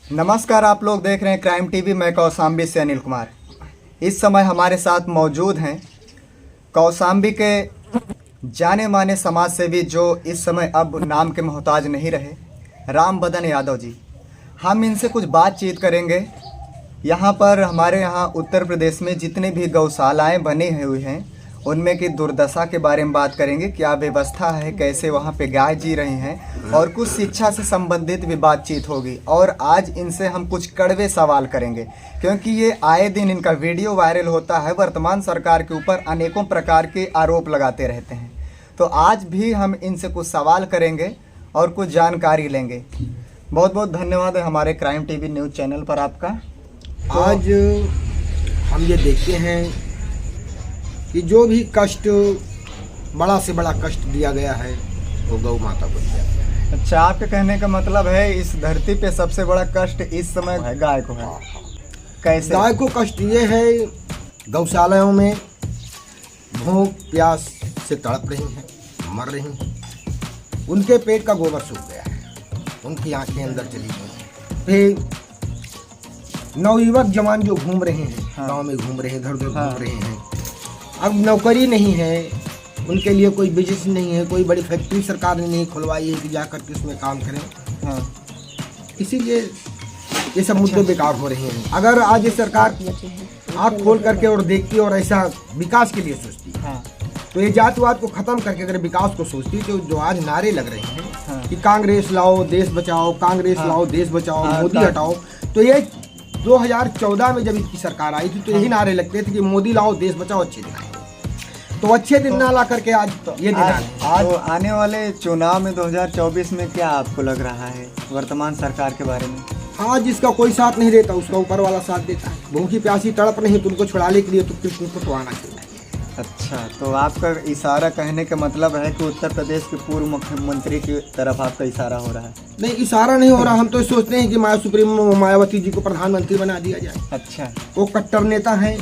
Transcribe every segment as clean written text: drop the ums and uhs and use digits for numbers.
नमस्कार, आप लोग देख रहे हैं क्राइम टीवी। मैं कौशाम्बी से अनिल कुमार। इस समय हमारे साथ मौजूद हैं कौशाम्बी के जाने माने समाज सेवी जो इस समय अब नाम के मोहताज नहीं रहे, राम बदन यादव जी। हम इनसे कुछ बातचीत करेंगे। यहाँ पर हमारे यहाँ उत्तर प्रदेश में जितने भी गौशालाएँ बनी हुई हैं उनमें की दुर्दशा के बारे में बात करेंगे। क्या व्यवस्था है, कैसे वहाँ पे गाय जी रही हैं, और कुछ शिक्षा से संबंधित भी बातचीत होगी। और आज इनसे हम कुछ कड़वे सवाल करेंगे क्योंकि ये आए दिन इनका वीडियो वायरल होता है, वर्तमान सरकार के ऊपर अनेकों प्रकार के आरोप लगाते रहते हैं। तो आज भी हम इनसे कुछ सवाल करेंगे और कुछ जानकारी लेंगे। बहुत बहुत धन्यवाद है हमारे क्राइम टीवी न्यूज़ चैनल पर आपका। आज हम ये देखते हैं कि जो भी कष्ट, बड़ा से बड़ा कष्ट दिया गया है वो गौ माता को दिया गया है। अच्छा, आपके कहने का मतलब है इस धरती पे सबसे बड़ा कष्ट इस समय है गाय को है। कैसे? गाय को कष्ट ये है, गौशालाओं में भूख प्यास से तड़प रही हैं, मर रही हैं। उनके पेट का गोबर सूख गया है, उनकी आंखें अंदर चली गई हैं। फिर नवयुवक जवान जो घूम रहे हैं, गाँव में घूम रहे हैं, घर घर घूम रहे हैं। अब नौकरी नहीं है, उनके लिए कोई बिजनेस नहीं है, कोई बड़ी फैक्ट्री सरकार ने नहीं खुलवाई है कि जाकर के उसमें काम करें। इसीलिए ये सब मुद्दे बेकार हो रहे हैं। अगर आज ये सरकार आँख खोल करके और देखती और ऐसा विकास के लिए सोचती तो ये जातिवाद को खत्म करके अगर विकास को सोचती तो जो आज नारे लग रहे हैं कि कांग्रेस लाओ देश बचाओ, कांग्रेस लाओ देश बचाओ, मोदी हटाओ, तो ये 2014 में जब इसकी सरकार आई थी तो यही नारे लगते थे कि मोदी लाओ देश बचाओ, अच्छे दिन आएंगे। तो अच्छे दिन ना ला करके आज ये दिन आज आने वाले चुनाव में 2024 में क्या आपको लग रहा है वर्तमान सरकार के बारे में? आज जिसका कोई साथ नहीं देता उसका ऊपर वाला साथ देता है। भूखी प्यासी तड़प नहीं तो उनको छुड़ाने के लिए तो कृष्ण को तो आना चाहिए। अच्छा, तो आपका इशारा कहने का मतलब है कि उत्तर प्रदेश के पूर्व मुख्यमंत्री की तरफ आपका इशारा हो रहा है? नहीं, इशारा नहीं हो रहा। हम तो सोचते हैं कि सुप्रीमो मायावती जी को प्रधानमंत्री बना दिया जाए। अच्छा, वो कट्टर नेता हैं,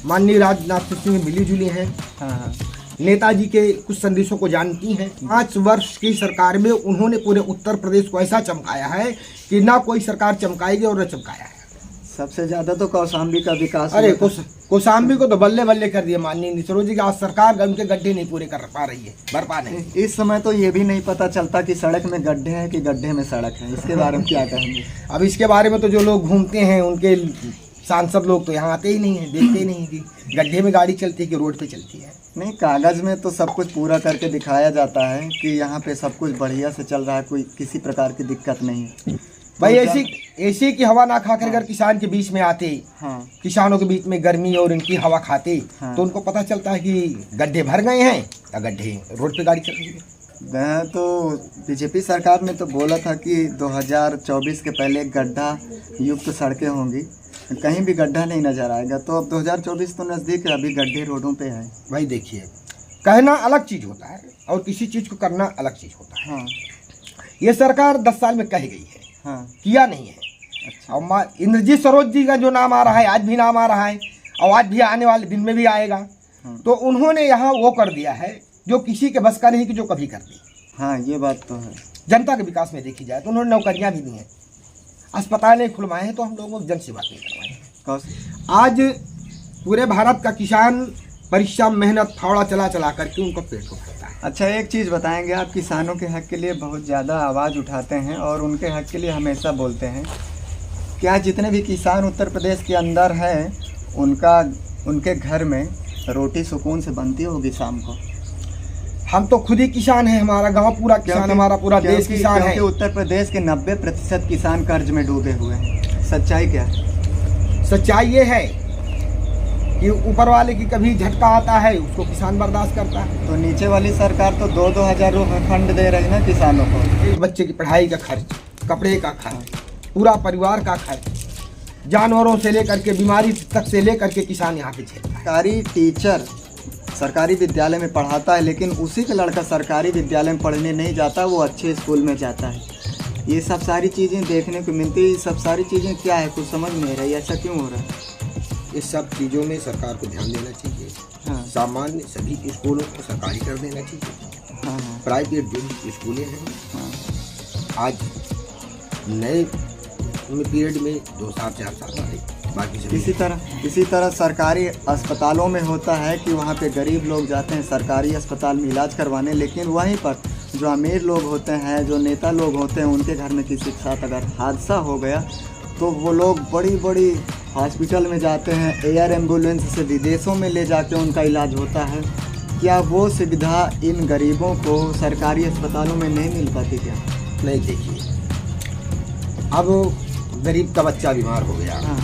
माननीय राजनाथ सिंह मिली जुली हैं। हाँ। नेताजी के कुछ संदेशों को जानती हैं। 5 वर्ष की सरकार में उन्होंने पूरे उत्तर प्रदेश को ऐसा चमकाया है कि ना कोई सरकार चमकाएगी और न चमकाया है। सबसे ज्यादा तो कौशाम्बी का विकास। अरे कौशाम्बी को तो बल्ले बल्ले कर दिया माननीय निसरो जी की। आज सरकार उनके गड्ढे नहीं पूरे कर पा रही है, भर पा नहीं। इस समय तो ये भी नहीं पता चलता कि सड़क में गड्ढे हैं कि गड्ढे में सड़क है। इसके बारे में क्या कहेंगे? अब इसके बारे में तो जो लोग घूमते हैं उनके सांसद लोग तो यहाँ आते ही नहीं है, देखते ही नहीं कि गड्ढे में गाड़ी चलती है कि रोड पे चलती है। नहीं, कागज में तो सब कुछ पूरा करके दिखाया जाता है कि यहाँ पे सब कुछ बढ़िया से चल रहा है, कोई किसी प्रकार की दिक्कत नहीं है। भाई ऐसी की हवा ना खाकर अगर किसान के बीच में आते, किसानों के बीच में गर्मी और इनकी हवा खाते तो उनको पता चलता है कि गड्ढे भर गए हैं या गड्ढे रोड पे गाड़ी चल रही है। तो बीजेपी सरकार ने तो बोला था कि 2024 के पहले गड्ढा युक्त सड़कें होंगी, कहीं भी गड्ढा नहीं नजर आएगा। तो अब 2024 तो नज़दीक है, अभी गड्ढे रोडों पे है। भाई देखिए, कहना अलग चीज़ होता है और किसी चीज़ को करना अलग चीज़ होता है। ये सरकार 10 साल में कह गई है, किया नहीं है। अच्छा। और इंद्रजीत सरोज जी का जो नाम आ रहा है, आज भी नाम आ रहा है और आज भी आने वाले दिन में भी आएगा। तो उन्होंने यहाँ वो कर दिया है जो किसी के बस का नहीं कि जो कभी कर दी। हाँ, ये बात तो है। जनता के विकास में देखी जाए तो उन्होंने नौकरियाँ भी दी हैं, अस्पतालें खुलवाए हैं, तो हम लोगों को जन सेवा नहीं करवाए। आज पूरे भारत का किसान परिश्रम मेहनत फावड़ा चला चला करके उनको पेट को भरता है। अच्छा, एक चीज़ बताएंगे, आप किसानों के हक के लिए बहुत ज़्यादा आवाज़ उठाते हैं और उनके हक के लिए हमेशा बोलते हैं। क्या जितने भी किसान उत्तर प्रदेश के अंदर हैं उनके घर में रोटी सुकून से बनती होगी शाम को? हम तो खुद ही किसान हैं, हमारा गांव पूरा किसान, हमारा पूरा देश किसान है। उत्तर प्रदेश के 90% किसान कर्ज में डूबे हुए हैं। सच्चाई क्या है? सच्चाई ये है कि ऊपर वाले की कभी झटका आता है उसको किसान बर्दाश्त करता है। तो नीचे वाली सरकार तो 2-2 हज़ार रुपये फंड दे रही है ना किसानों को। बच्चे की पढ़ाई का खर्च, कपड़े का खर्च, पूरा परिवार का खर्च, जानवरों से लेकर के बीमारी तक से लेकर के किसान यहाँ पे झेलता है। सरकारी टीचर सरकारी विद्यालय में पढ़ाता है, लेकिन उसी का लड़का सरकारी विद्यालय में पढ़ने नहीं जाता, वो अच्छे स्कूल में जाता है। ये सब सारी चीज़ें देखने को मिलती है। सब सारी चीज़ें क्या है, कुछ समझ नहीं रही, ऐसा क्यों हो रहा है? इस सब चीज़ों में सरकार को ध्यान देना चाहिए। सामान्य सभी स्कूलों को सरकारी कर देना चाहिए। प्राइवेट जो स्कूलें हैं आज नए उनमें पीरियड में 2 साल 4 साल वाले, बाकी सब इसी तरह सरकारी अस्पतालों में होता है कि वहाँ पे गरीब लोग जाते हैं सरकारी अस्पताल में इलाज करवाने, लेकिन वहीं पर जो अमीर लोग होते हैं, जो नेता लोग होते हैं, उनके घर में किसी के साथ अगर हादसा हो गया तो वो लोग बड़ी बड़ी हॉस्पिटल में जाते हैं, एयर एम्बुलेंस से विदेशों में ले जाके उनका इलाज होता है। क्या वो सुविधा इन गरीबों को सरकारी अस्पतालों में नहीं मिल पाती क्या? नहीं, देखिए अब गरीब का बच्चा बीमार हो गया, हाँ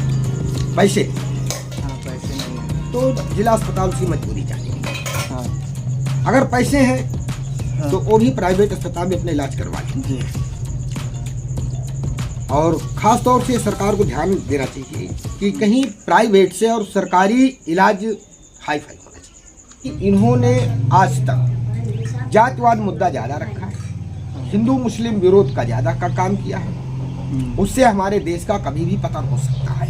पैसे पैसे नहीं हैं। तो जिला अस्पताल की मजबूरी चाहिए। हाँ अगर पैसे हैं हाँ। तो वो भी प्राइवेट अस्पताल में अपना इलाज करवा लें। जी। और ख़ास तौर से सरकार को ध्यान देना चाहिए कि कहीं प्राइवेट से और सरकारी इलाज हाई फाई होना चाहिए। कि इन्होंने आज तक जातिवाद मुद्दा ज़्यादा रखा है, हिंदू मुस्लिम विरोध का ज़्यादा का काम किया है। उससे हमारे देश का कभी भी पतन हो सकता है।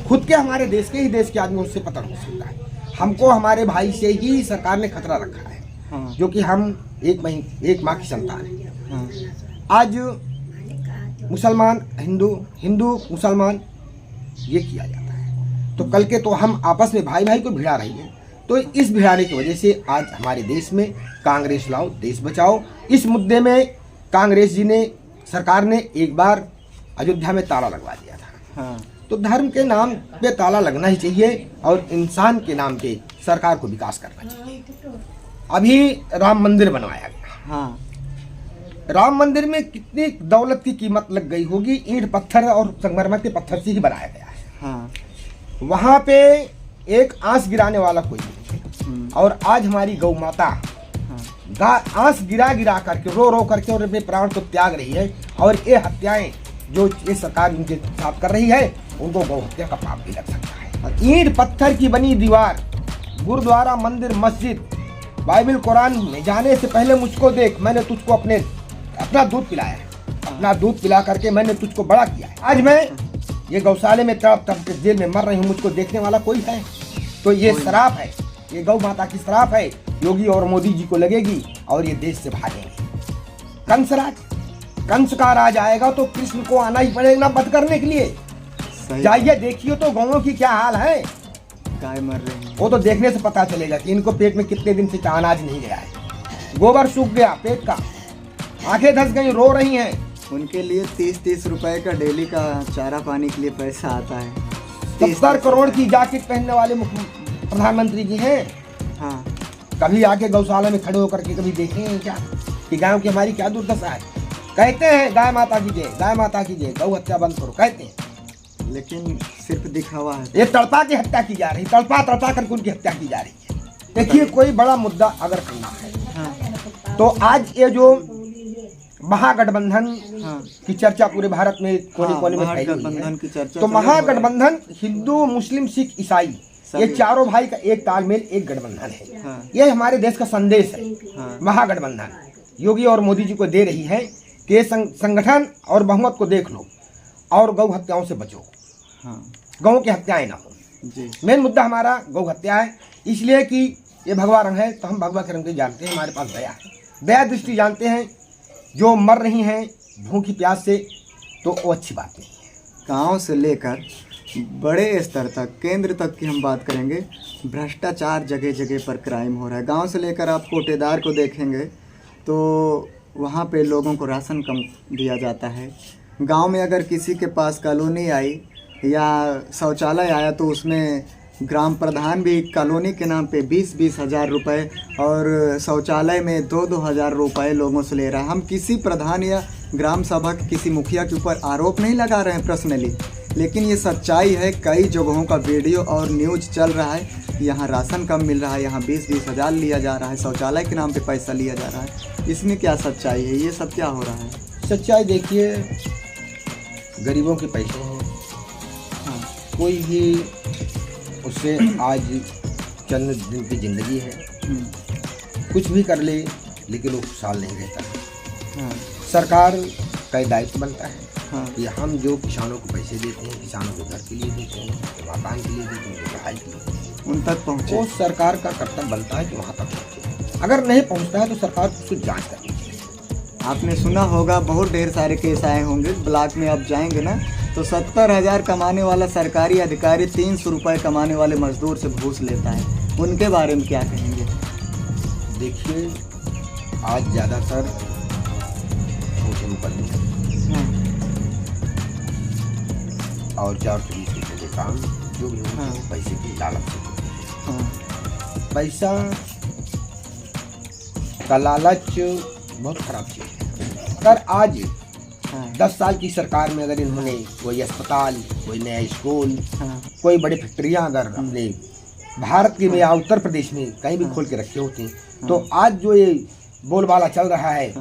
खुद के हमारे देश के ही देश के आदमी उससे पतन हो सकता है। हमको हमारे भाई से ही सरकार ने खतरा रखा है, हाँ। जो कि हम एक माँ की संतान है। हाँ। आज मुसलमान हिंदू, हिंदू मुसलमान ये किया जाता है, तो कल के तो हम आपस में भाई भाई को भिड़ा रही है। तो इस भिड़ाने की वजह से आज हमारे देश में कांग्रेस लाओ देश बचाओ, इस मुद्दे में कांग्रेस जी ने, सरकार ने एक बार अयोध्या में ताला लगवा दिया था। हाँ। तो धर्म के नाम पे ताला लगना ही चाहिए और इंसान के नाम पे सरकार को विकास करना चाहिए। अभी राम मंदिर बनवाया गया। हाँ। राम मंदिर में कितनी दौलत की कीमत लग गई होगी, ईंट पत्थर और संगमरमर के पत्थर से ही बनाया गया है। हाँ। वहाँ पे एक आंस गिराने वाला कोई नहीं। और आज हमारी गौ माता आंस गिरा गिरा करके रो करके और अपने प्राण को त्याग रही है। और ये हत्याएं जो ये सरकार उनके साथ कर रही है, उनको गौ हत्या का पाप भी लग सकता है। ईंट पत्थर की बनी दीवार, गुरुद्वारा, मंदिर, मस्जिद, बाइबल, कुरान में जाने से पहले मुझको देख, मैंने तुझको अपना दूध पिलाया है, अपना दूध पिला करके मैंने तुझको बड़ा किया है। आज मैं ये गौशाले में तड़प तड़प के जेल में मर रही हूँ, मुझको देखने वाला कोई है? तो ये श्राप है, ये गौ माता की श्राप है। योगी और मोदी जी को लगेगी और ये देश से भागेंगे। कंस का राज आएगा तो कृष्ण को आना ही पड़ेगा ना वध करने के लिए। जाइए देखिए तो गौओं की क्या हाल है, गाय मर रही है। वो तो देखने से पता चलेगा कि इनको पेट में कितने दिन से अनाज नहीं गया है, गोबर सूख गया पेट का, आंखें धंस गई, रो रही हैं। उनके लिए 30-30 रुपए का डेली का चारा पानी के लिए पैसा आता है। 70 करोड़ की जैकेट पहनने वाले प्रधानमंत्री जी हैं। हाँ। कभी आके गौशाला में खड़े होकर के कभी देखे हैं क्या कि गायों की हमारी क्या दुर्दशा है? कहते हैं गाय माता की जय, गाय माता की जय, गौ हत्या बंद करो कहते हैं, लेकिन सिर्फ दिखावा है। ये तड़पा की हत्या की जा रही, तड़पा करके उनकी हत्या की जा रही है। देखिए कोई बड़ा मुद्दा अगर करना है, हाँ। तो आज ये जो महागठबंधन हाँ। की चर्चा पूरे भारत में कोने कोने में फैली हुई महागठबंधन की है। चर्चा तो महागठबंधन हिंदू मुस्लिम सिख ईसाई ये चारों भाई का एक तालमेल, एक गठबंधन है। हाँ। ये हमारे देश का संदेश है। हाँ। महागठबंधन योगी और मोदी जी को दे रही है कि संगठन और बहुमत को देख लो और गौ हत्याओं से बचो। हाँ। गौ की हत्याएं ना हो। जी। मेन मुद्दा हमारा गौ हत्या है, इसलिए कि ये भगवा रंग है तो हम भगवा के रंग को जानते हैं। हमारे पास दया है, दया दृष्टि जानते हैं। जो मर रही हैं भूखी प्यास से, तो वो अच्छी बात नहीं है। गांव से लेकर बड़े स्तर तक, केंद्र तक की हम बात करेंगे, भ्रष्टाचार जगह जगह पर क्राइम हो रहा है। गांव से लेकर आप कोटेदार को देखेंगे तो वहाँ पे लोगों को राशन कम दिया जाता है। गांव में अगर किसी के पास कॉलोनी आई या शौचालय आया तो उसमें ग्राम प्रधान भी कॉलोनी के नाम पे 20-20 हज़ार रुपये और शौचालय में 2-2 हज़ार रुपये लोगों से ले रहा है। हम किसी प्रधान या ग्राम सभा के किसी मुखिया के ऊपर आरोप नहीं लगा रहे हैं पर्सनली, लेकिन ये सच्चाई है। कई जगहों का वीडियो और न्यूज़ चल रहा है, यहाँ राशन कम मिल रहा है, यहाँ 20-20 हज़ार लिया जा रहा है, शौचालय के नाम पे पैसा लिया जा रहा है। इसमें क्या सच्चाई है? ये सब क्या हो रहा है? सच्चाई देखिए, गरीबों के पैसे हैं। हाँ। कोई भी उससे आज चंद दिन की ज़िंदगी है, कुछ भी कर ले लेकिन वो खुशहाल नहीं रहता। हाँ। सरकार का दायित्व बनता है। हाँ। कि हम जो किसानों को पैसे देते हैं, किसानों को घर के लिए देते हैं, मकान के लिए देते हैं, पढ़ाई के लिए, उन तक पहुँचे। वो सरकार का कर्तव्य बनता है कि वहाँ तक पहुँचे। अगर नहीं पहुँचता है तो सरकार उसको जांच करनी चाहिए। आपने सुना होगा बहुत ढेर सारे केस आए होंगे ब्लॉक में, आप जाएंगे ना तो 70,000 कमाने वाला सरकारी अधिकारी 300 रुपये कमाने वाले मजदूर से घूस लेता है, उनके बारे में क्या कहेंगे? देखिए, आज ज़्यादातर छोटे मुकदमे और 420 रुपये के काम जो भी होते हैं पैसे की लालच से होते हैं। पैसा का लालच बहुत खराब चीज़ है। अगर आज 10 साल की सरकार में अगर इन्होंने कोई अस्पताल, कोई नया स्कूल, कोई बड़ी फैक्ट्रियां अगर अपने भारत के में या उत्तर प्रदेश में कहीं भी खोल के रखे होते तो आज जो ये बोलबाला चल रहा है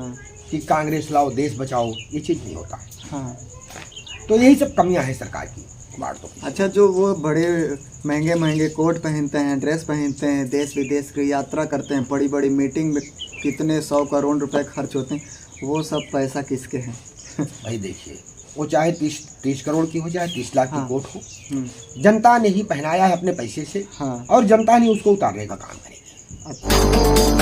कि कांग्रेस लाओ देश बचाओ, ये चीज़ नहीं होता। तो यही सब कमियां हैं सरकार की। अच्छा, जो वो बड़े महंगे महंगे कोट पहनते हैं, ड्रेस पहनते हैं, देश विदेश की यात्रा करते हैं, बड़ी बड़ी मीटिंग में कितने 100 करोड़ रुपए खर्च होते हैं, वो सब पैसा किसके हैं? भाई देखिए, वो चाहे 30 करोड़ की हो, चाहे 30 लाख की कोट हो, जनता ने ही पहनाया है अपने पैसे से। और जनता ने उसको उतारने का काम करेगी। अच्छा।